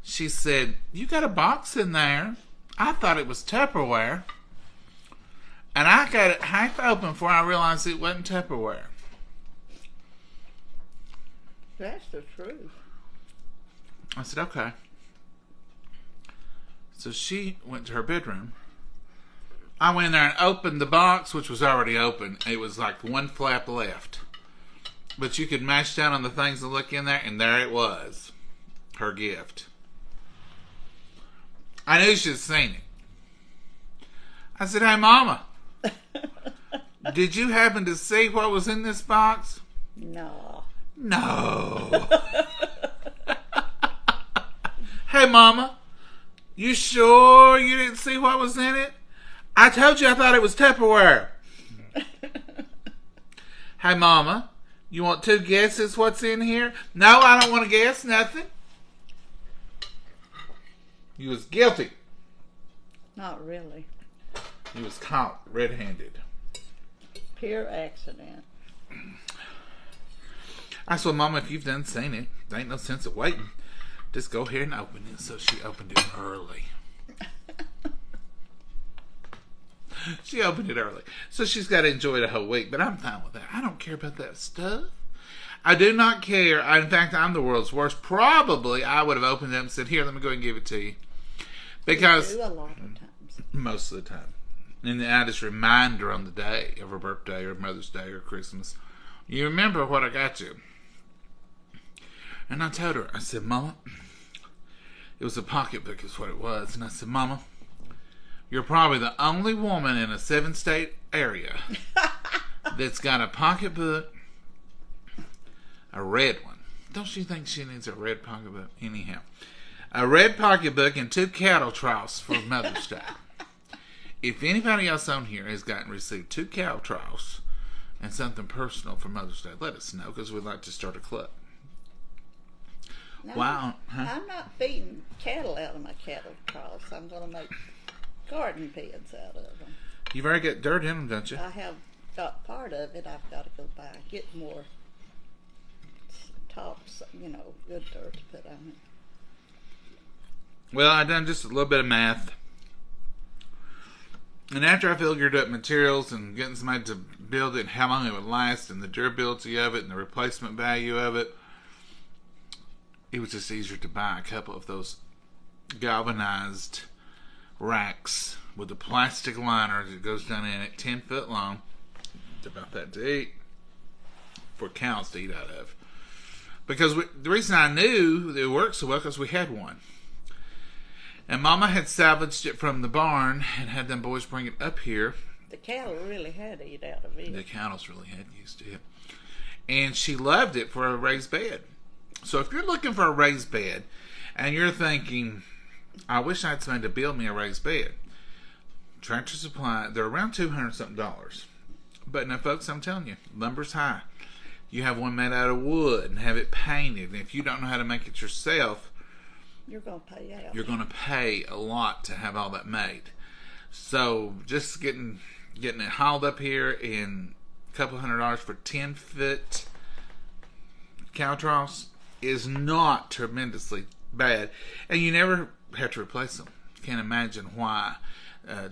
She said, "You got a box in there. I thought it was Tupperware." And I got it half open before I realized it wasn't Tupperware. That's the truth. I said, okay. So she went to her bedroom. I went in there and opened the box, which was already open. It was like one flap left. But you could mash down on the things and look in there, and there it was. Her gift. I knew she'd seen it. I said, hey, Mama, did you happen to see what was in this box? No. No. Hey, Mama, you sure you didn't see what was in it? I told you I thought it was Tupperware. Hey, Mama, you want 2 guesses what's in here? No, I don't want to guess nothing. He was guilty. Not really. He was caught red-handed. Pure accident. I said, Mama, if you've done seen it, there ain't no sense of waiting. Just go ahead and open it. So she opened it early. She opened it early. So she's got to enjoy the whole week. But I'm fine with that. I don't care about that stuff. I do not care. In fact, I'm the world's worst. Probably I would have opened it up and said, here, let me go and give it to you. Because You do a lot of times. most of the time. And I just remind her on the day of her birthday or Mother's Day or Christmas. You remember what I got you. And I told her, I said, Mama, it was a pocketbook is what it was. And I said, Mama, you're probably the only woman in a 7-state area that's got a pocketbook, a red one. Don't you think she needs a red pocketbook? Anyhow, a red pocketbook and 2 cattle troughs for Mother's Day. If anybody else on here has received 2 cattle troughs and something personal for Mother's Day, let us know because we'd like to start a club. No, Wow. Huh? I'm not feeding cattle out of my cattle troughs. I'm going to make garden beds out of them. You've already got dirt in them, don't you? I have got part of it. I've got to go get more tops, good dirt to put on it. Well, I done just a little bit of math. And after I figured up materials and getting somebody to build it and how long it would last and the durability of it and the replacement value of it, it was just easier to buy a couple of those galvanized racks with the plastic liner that goes down in it, 10 foot long. It's about that to eat for cows to eat out of. Because the reason I knew that it worked so well because we had one. And Mama had salvaged it from the barn and had them boys bring it up here. The cattle really had to eat out of it. The cows really had used it. And she loved it for a raised bed. So if you're looking for a raised bed and you're thinking, I wish I had somebody to build me a raised bed, Tractor Supply, they're around $200 something. But now, folks, I'm telling you, lumber's high. You have one made out of wood and have it painted. And if you don't know how to make it yourself, you're going to pay out. You're going to pay a lot to have all that made. So just getting it hauled up here in a couple $100 for 10-foot cow troughs is not tremendously bad. And you never have to replace them. Can't imagine why,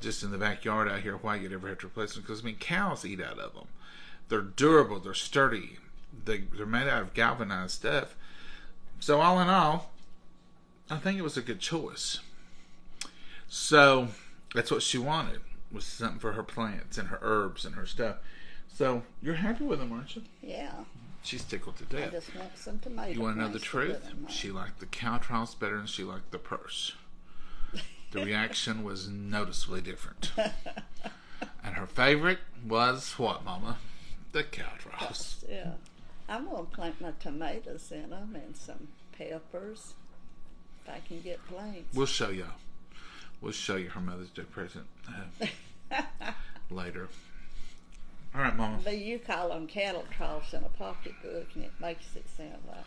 just in the backyard out here, why you'd ever have to replace them. Because, cows eat out of them. They're durable. They're sturdy. They're made out of galvanized stuff. So all in all, I think it was a good choice. So that's what she wanted, was something for her plants and her herbs and her stuff. So you're happy with them, aren't you? Yeah. She's tickled to death. I just want some tomatoes. You want to know the truth? She liked the cow troughs better than she liked the purse. The reaction was noticeably different. And her favorite was what, Mama? The cow troughs. Yeah. I'm going to plant my tomatoes in them and some peppers. If I can get plants. We'll show you. We'll show you her Mother's Day present later. All right, Mama. But you call them cattle troughs in a pocketbook, and it makes it sound like.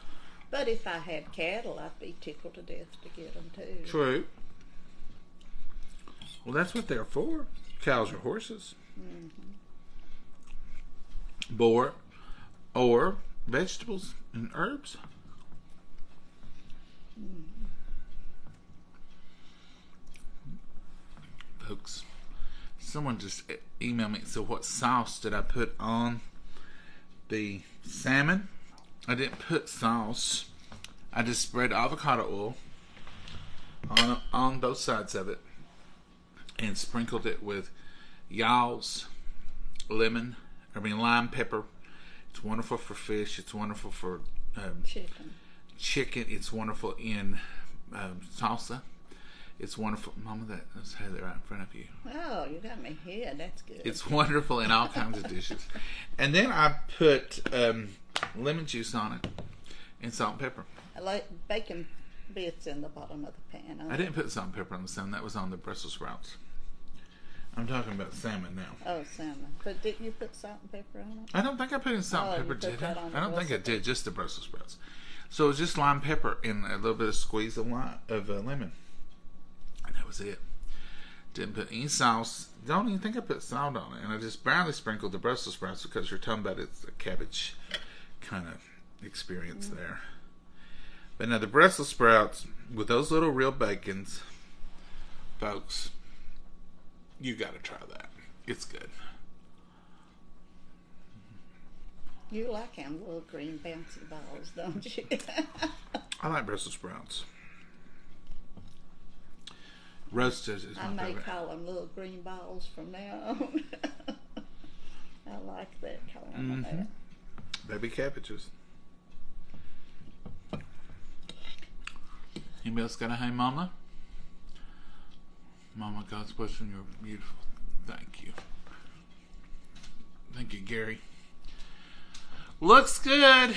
But if I had cattle, I'd be tickled to death to get them too. True. Well, that's what they're for. Cows or horses. Mm-hmm. Or vegetables and herbs. Folks, Someone just emailed me. So what sauce did I put on the salmon? I didn't put sauce. I just spread avocado oil on both sides of it and sprinkled it with y'all's lime pepper. It's wonderful for fish. It's wonderful for chicken. It's wonderful in salsa. It's wonderful. Mama, let's have it right in front of you. Oh, you got me here. That's good. It's wonderful in all kinds of dishes. And then I put lemon juice on it and salt and pepper. I like bacon bits in the bottom of the pan. I didn't put salt and pepper on the salmon. That was on the Brussels sprouts. I'm talking about salmon now. Oh, salmon. But didn't you put salt and pepper on it? I don't think I put in salt and pepper, did I? I don't think I did, just the Brussels sprouts. So it was just lime pepper and a little bit of squeeze of lemon. And that was it. Didn't put any sauce. Don't even think I put salt on it. And I just barely sprinkled the Brussels sprouts because you're talking about it's a cabbage kind of experience there. But now the Brussels sprouts with those little real bacons, folks, you got to try that. It's good. You like them little green bouncy balls, don't you? I like Brussels sprouts. Roasted is my favorite. I may call them little green balls from now on. I like that, calling them that. Baby cabbages. Anybody else got a hey mama? Mama, God's blessing, you're beautiful. Thank you. Thank you, Gary. Looks good.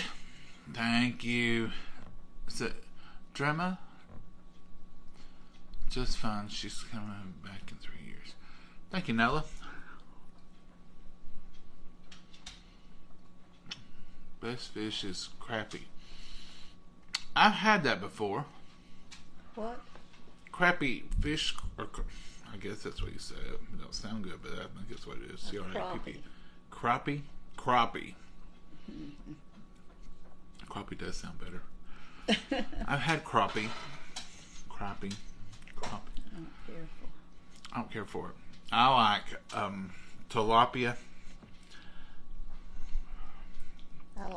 Thank you. Is it Drema? Just fine. She's coming back in 3 years. Thank you, Nella. Best fish is crappie. I've had that before. What? Crappie fish, or I guess that's what you say. It don't sound good, but I think that's what it is. C-R-A-P-P. Crappie? Crappie. Crappie does sound better. I've had crappie. Crappie. I don't care for it. I like tilapia,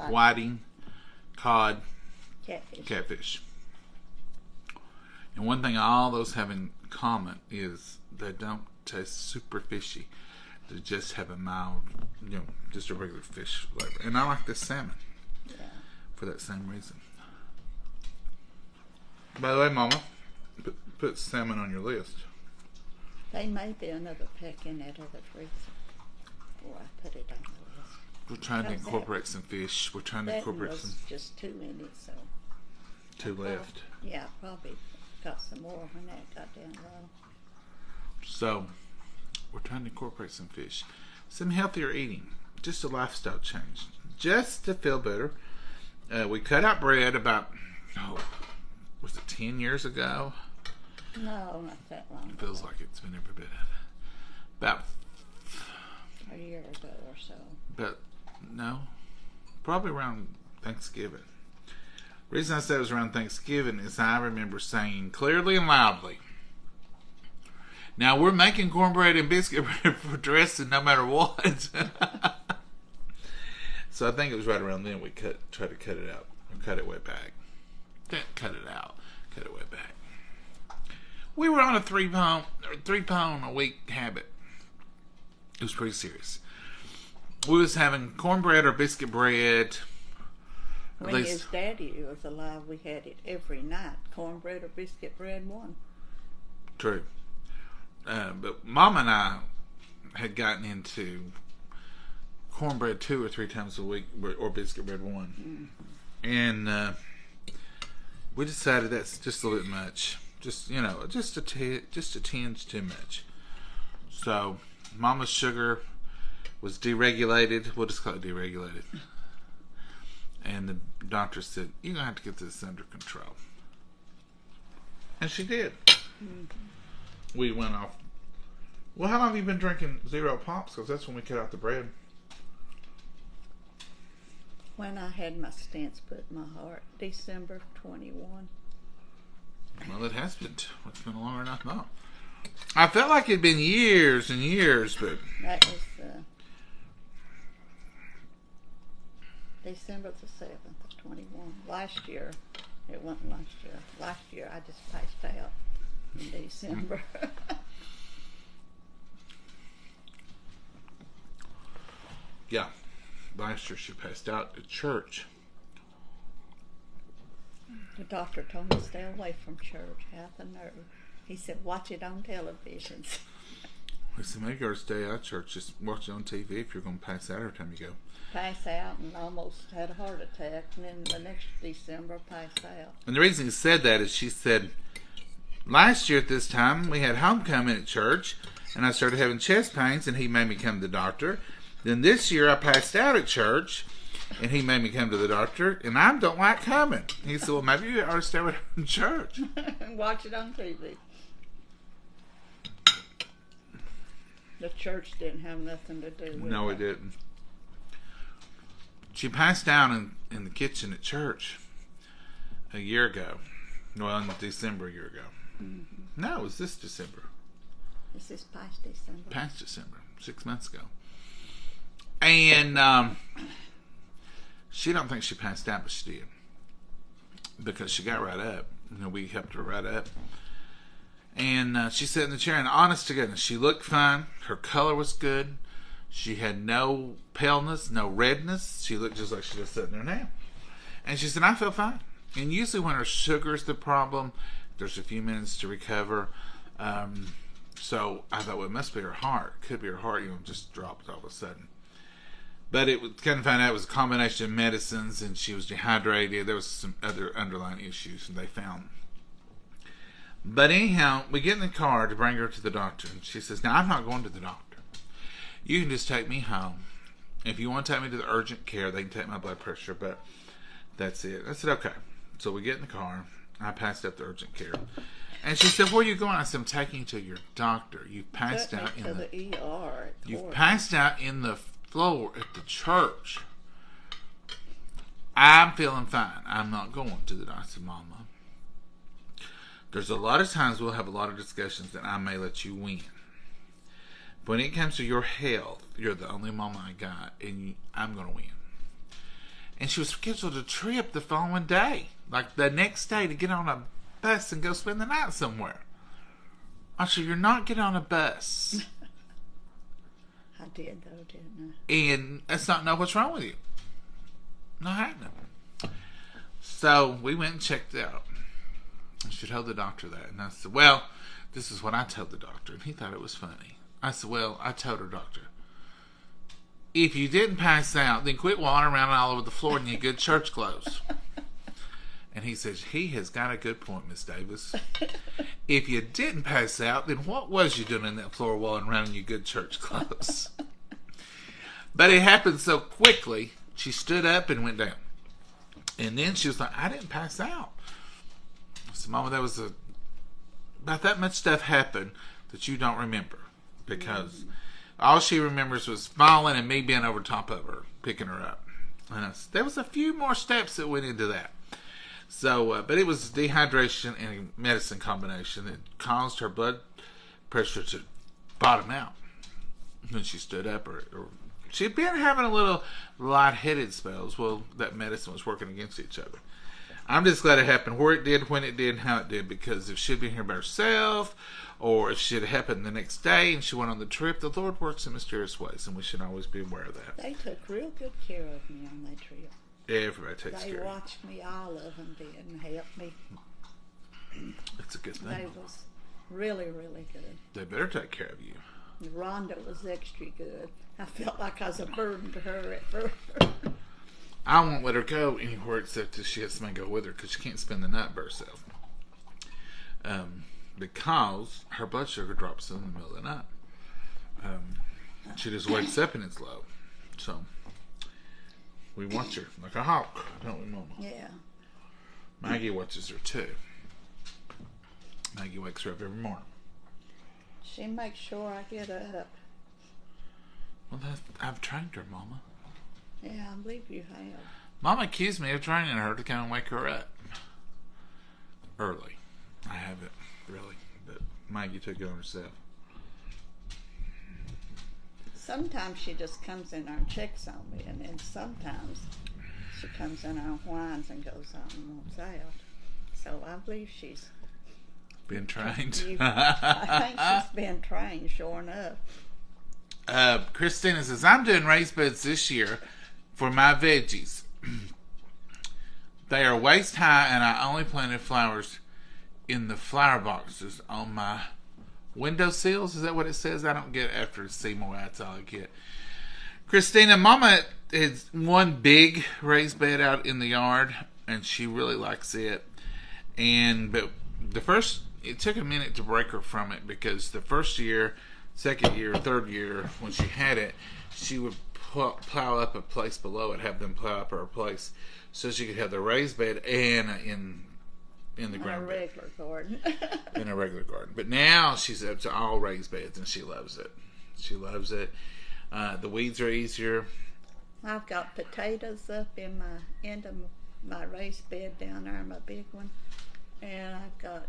whiting, cod, catfish. And one thing all those have in common is they don't taste super fishy. They just have a mild, just a regular fish flavor. And I like the salmon for that same reason. By the way, Mama, put salmon on your list. They may be another peck in that other freezer. Before I put it on the list. We're trying to incorporate some fish. We're trying to incorporate some. Just 2 in it, so. 2 left. Yeah, probably got some more when that got down low. So, we're trying to incorporate some fish. Some healthier eating. Just a lifestyle change. Just to feel better. We cut out bread about, was it 10 years ago? No, not that long. It feels like it's been every bit of it. About a year ago or so. But no, probably around Thanksgiving. The reason I said it was around Thanksgiving is I remember saying clearly and loudly, now we're making cornbread and biscuit bread for dressing no matter what. So I think it was right around then we tried to cut it out. Or cut it way back. Cut it out. Cut it way back. We were on a 3 pound a week habit. It was pretty serious. We was having cornbread or biscuit bread. When his daddy was alive, we had it every night. Cornbread or biscuit bread, one. True. But Mom and I had gotten into cornbread 2 or 3 times a week, or biscuit bread 1. Mm-hmm. And we decided that's just a little much. Just, just a tinge too much. So, Mama's sugar was deregulated. We'll just call it deregulated. And the doctor said, you're going to have to get this under control. And she did. Mm-hmm. We went off. Well, how long have you been drinking Zero Pops? Because that's when we cut out the bread. When I had my stents put in my heart, December 21. Well, it has been. It's been longer than I thought. I felt like it'd been years and years, but That was December the 7th of 21. Last year, it wasn't last year. Last year, I just passed out in December. yeah, last year she passed out at church. The doctor told me to stay away from church. Half the nerve. He said, watch it on television. I said, maybe you ought to stay out of church. Just watch it on TV if you're going to pass out every time you go. Pass out and almost had a heart attack. And then the next December, passed out. And the reason he said that is she said, last year at this time, we had homecoming at church, and I started having chest pains, and he made me come to the doctor. Then this year, I passed out at church, and he made me come to the doctor, and I don't like coming. He said, well, maybe you ought to stay away from church. Watch it on TV. The church didn't have nothing to do with it. No, it didn't. She passed out in the kitchen at church a year ago. Well, in December a year ago. Mm-hmm. No, it was this December. This is past December. Past December, 6 months ago. And she don't think she passed out, but she did. Because she got right up. You know, we helped her right up. And she sat in the chair, and honest to goodness, she looked fine. Her color was good. She had no paleness, no redness. She looked just like she was sitting there now. And she said, I feel fine. And usually when her sugar's the problem, there's a few minutes to recover. So I thought, well, it must be her heart. It could be her heart, just dropped all of a sudden. But it was kind of found out it was a combination of medicines, and she was dehydrated. There was some other underlying issues, and they found. But anyhow, we get in the car to bring her to the doctor, and she says, now, I'm not going to the doctor. You can just take me home. If you want to take me to the urgent care, they can take my blood pressure, but that's it. I said, okay. So we get in the car. I passed up the urgent care. And she said, where are you going? I said, I'm taking you to your doctor. You've passed out in the ER. You've passed out in the floor at the church. I'm feeling fine. I'm not going to the doctor. I said, Mama, there's a lot of times we'll have a lot of discussions that I may let you win. But when it comes to your health, you're the only mama I got, and I'm going to win. And she was scheduled a trip the following day, like the next day, to get on a bus and go spend the night somewhere. I said, you're not getting on a bus. I did, though, didn't I? And that's not know what's wrong with you. Not happening. So we went and checked it out. And she told the doctor that. And I said, well, this is what I told the doctor. And he thought it was funny. I said, well, I told her, doctor, if you didn't pass out, then quit wandering around all over the floor in your good church clothes. And he says, he has got a good point, Miss Davis. If you didn't pass out, then what was you doing in that floor wandering around in your good church clothes? But it happened so quickly, she stood up and went down. And then she was like, I didn't pass out. I said, Mama, that was about that much stuff happened that you don't remember. Because all she remembers was falling and me being over top of her, picking her up. And there was a few more steps that went into that. So, but it was dehydration and a medicine combination that caused her blood pressure to bottom out when she stood up. Or she'd been having a little lightheaded spells. Well, that medicine was working against each other. I'm just glad it happened where it did, when it did, and how it did, because if she'd been here by herself, or if it had happened the next day and she went on the trip, the Lord works in mysterious ways, and we should always be aware of that. They took real good care of me on that trip. Everybody takes care of you. They watched me, all of them did, and helped me. That's a good thing. They was really, really good. They better take care of you. Rhonda was extra good. I felt like I was a burden to her at first. I won't let her go anywhere except if she has somebody go with her, because she can't spend the night by herself. Because her blood sugar drops in the middle of the night. She just wakes up and it's low. So we watch her like a hawk, don't we, Mama? Yeah. Maggie watches her too. Maggie wakes her up every morning. She makes sure I get up. Well, I've trained her, Mama. Yeah, I believe you have. Mama accused me of training her to kind of wake her up early. I haven't really, but Maggie took it on herself. Sometimes she just comes in there and checks on me, and then sometimes she comes in there and whines and goes on and wants out. So I believe she's been trained. I think she's been trained, sure enough. Christina says, I'm doing raised beds this year for my veggies. They are waist high, and I only planted flowers in the flower boxes on my window sills. Is that what it says? I don't get after Seymour. That's all I get. Christina, Mama has one big raised bed out in the yard, and she really likes it. But it took a minute to break her from it, because the first year, second year, third year, when she had it, she would plow up a place below it, have them plow up her place, so she could have the raised bed and in the ground bed. Regular garden. In a regular garden. But now she's up to all raised beds, and she loves it. She loves it. The weeds are easier. I've got potatoes up in my end of my raised bed down there, my big one, and I've got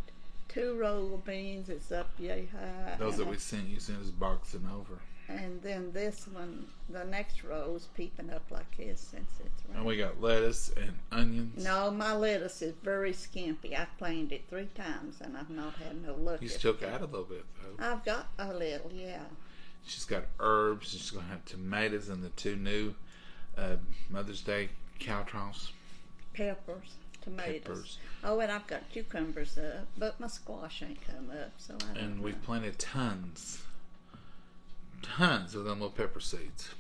2 rows of beans. It's up yay high. Those that we sent you sent us boxing over. And then this one, the next row is peeping up like this since it's rain. And we got lettuce and onions. No, my lettuce is very skimpy. I've planted it 3 times and I've not had no luck. You still got a little bit, though. I've got a little, yeah. She's got herbs. She's going to have tomatoes and the 2 new Mother's Day caltrops. Peppers, tomatoes. Oh, and I've got cucumbers up, but my squash ain't come up, so I don't know. And we've planted tons of them little pepper seeds.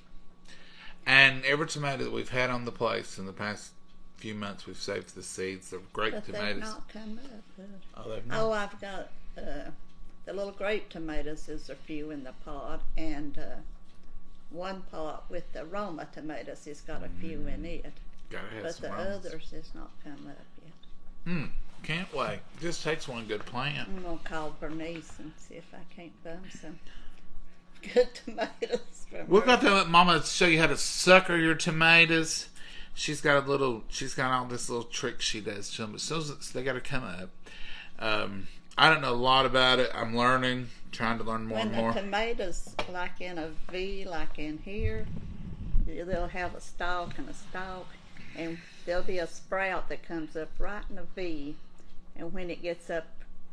And every tomato that we've had on the place in the past few months, we've saved the seeds. They're great but tomatoes. They've not come up. Oh, they've not? Oh, I've got the little grape tomatoes. There's a few in the pot, and one pot with the Roma tomatoes has got a few in it. Gotta have but some the Romas. others has not come up yet. Can't wait. Just takes one good plant. I'm gonna call Bernice and see if I can't bum some good tomatoes from We're her. going to let Mama show you how to sucker your tomatoes. She's got all this little trick she does to them, but so they got to come up. I don't know a lot about it. I'm learning, trying to learn more and more. When the tomatoes, like in a V, like in here, they'll have a stalk and a stalk, and there'll be a sprout that comes up right in a V, and when it gets up,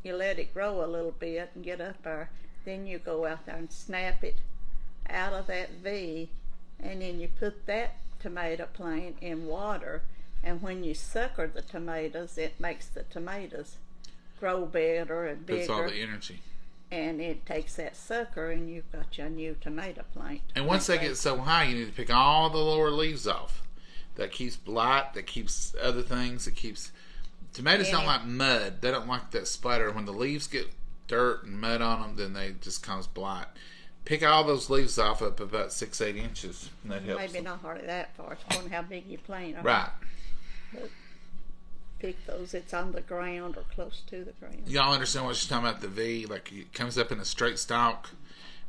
you let it grow a little bit and get up there. Then you go out there and snap it out of that V, and then you put that tomato plant in water, and when you sucker the tomatoes, it makes the tomatoes grow better and bigger. It's all the energy. And it takes that sucker, and you've got your new tomato plant. And once they get so high, you need to pick all the lower leaves off. That keeps blight, that keeps other things, that keeps... Tomatoes don't like mud. They don't like that splatter. When the leaves get dirt and mud on them, then they just cause blight. Pick all those leaves off up about 6-8 inches, and that helps. Maybe not hardly that far. It's on how big you plant. Right. But pick those. It's on the ground or close to the ground. Y'all understand what she's talking about? The V, like it comes up in a straight stalk,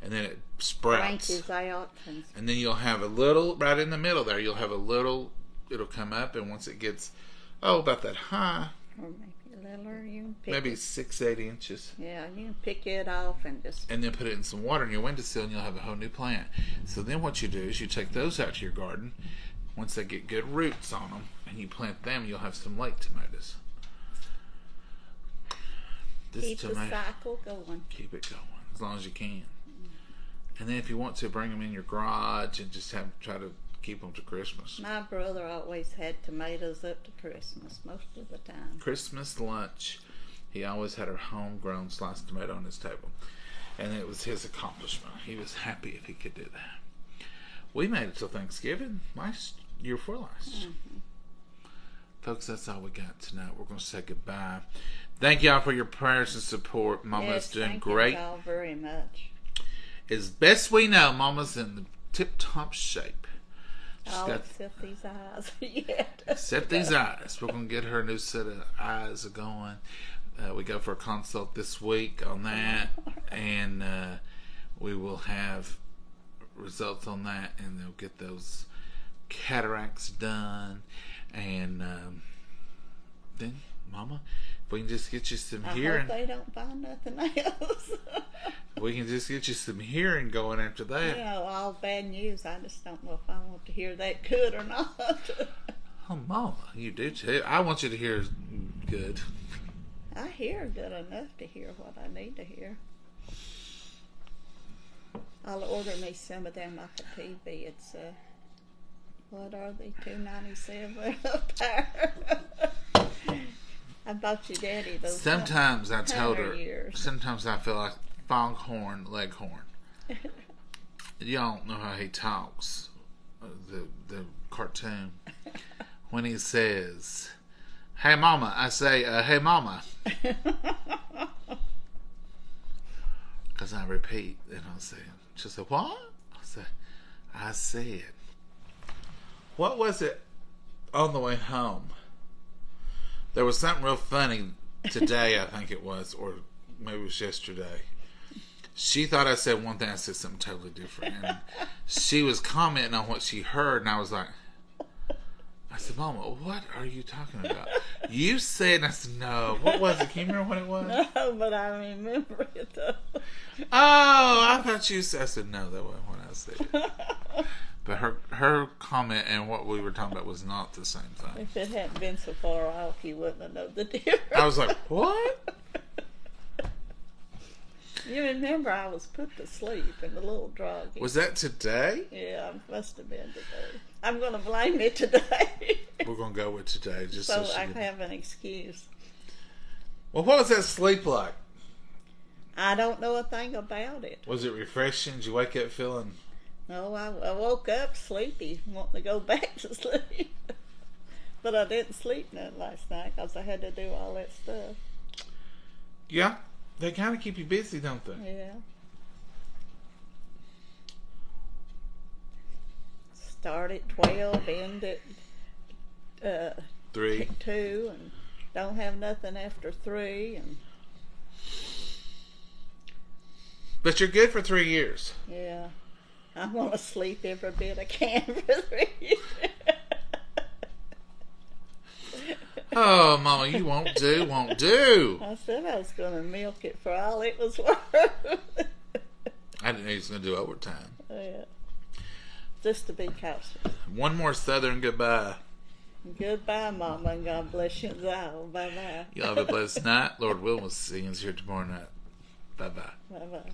and then it sprouts. Branches out. And then you'll have a little right in the middle there. You'll have a little. It'll come up, and once it gets about that high. Or maybe a littler, you can pick Maybe it. 6-8 inches. Yeah, you can pick it off and just... And then put it in some water in your windowsill, and you'll have a whole new plant. So then what you do is you take those out to your garden. Once they get good roots on them, and you plant them, you'll have some late tomatoes. Keep the cycle going. Keep it going, as long as you can. And then if you want to, bring them in your garage and just try to keep them to Christmas. My brother always had tomatoes up to Christmas most of the time. Christmas lunch, he always had a homegrown sliced tomato on his table. And it was his accomplishment. He was happy if he could do that. We made it till Thanksgiving, year before last. Mm-hmm. Folks, that's all we got tonight. We're going to say goodbye. Thank y'all for your prayers and support. Mama's doing great. Thank you all very much. As best we know, Mama's in the tip-top shape. Except these eyes yet. Except these eyes. We're going to get her a new set of eyes going. We go for a consult this week on that, and we will have results on that, and they'll get those cataracts done, and then, Mama, if we can just get you some hearing. I hope they don't find nothing else. We can just get you some hearing going after that. You know, all bad news. I just don't know if I want to hear that good or not. Oh, Mama, you do too. I want you to hear good. I hear good enough to hear what I need to hear. I'll order me some of them off the TV. It's what are they? $2.97 a pair. I bought your daddy those. Sometimes I told her. Years. Sometimes I feel like Foghorn Leghorn. You don't know how he talks. The cartoon when he says, "Hey Mama," I say, "Hey Mama," because I repeat, and I'll say, she'll say, "What?" I said, what was it on the way home? There was something real funny today, I think it was, or maybe it was yesterday. She thought I said one thing, I said something totally different. And she was commenting on what she heard, and I was like, I said, Mama, what are you talking about? You said, and I said, no. What was it? Can you remember what it was? No, but I remember it though. Oh, I thought you said, I said, no, that wasn't what I said. But her comment and what we were talking about was not the same thing. If it hadn't been so far off, you wouldn't have known the difference. I was like, what? You remember I was put to sleep in the little druggie. Was that today? Yeah, it must have been today. I'm going to blame it today. We're going to go with today. Just so I have an excuse. Well, what was that sleep like? I don't know a thing about it. Was it refreshing? Did you wake up feeling... No, I woke up sleepy, wanting to go back to sleep. But I didn't sleep none last night because I had to do all that stuff. Yeah, they kind of keep you busy, don't they? Yeah. Start at 12, end at 3. 2, and don't have nothing after 3. And but you're good for 3 years. yeah. I want to sleep every bit I can for 3 years. Oh, Mama, you won't do. I said I was going to milk it for all it was worth. I didn't know you was going to do overtime. Yeah. Just to be cautious. One more Southern goodbye. Goodbye, Mama, and God bless you all. Bye-bye. Y'all have a blessed night. Lord willing, we'll see you here tomorrow night. Bye-bye. Bye-bye.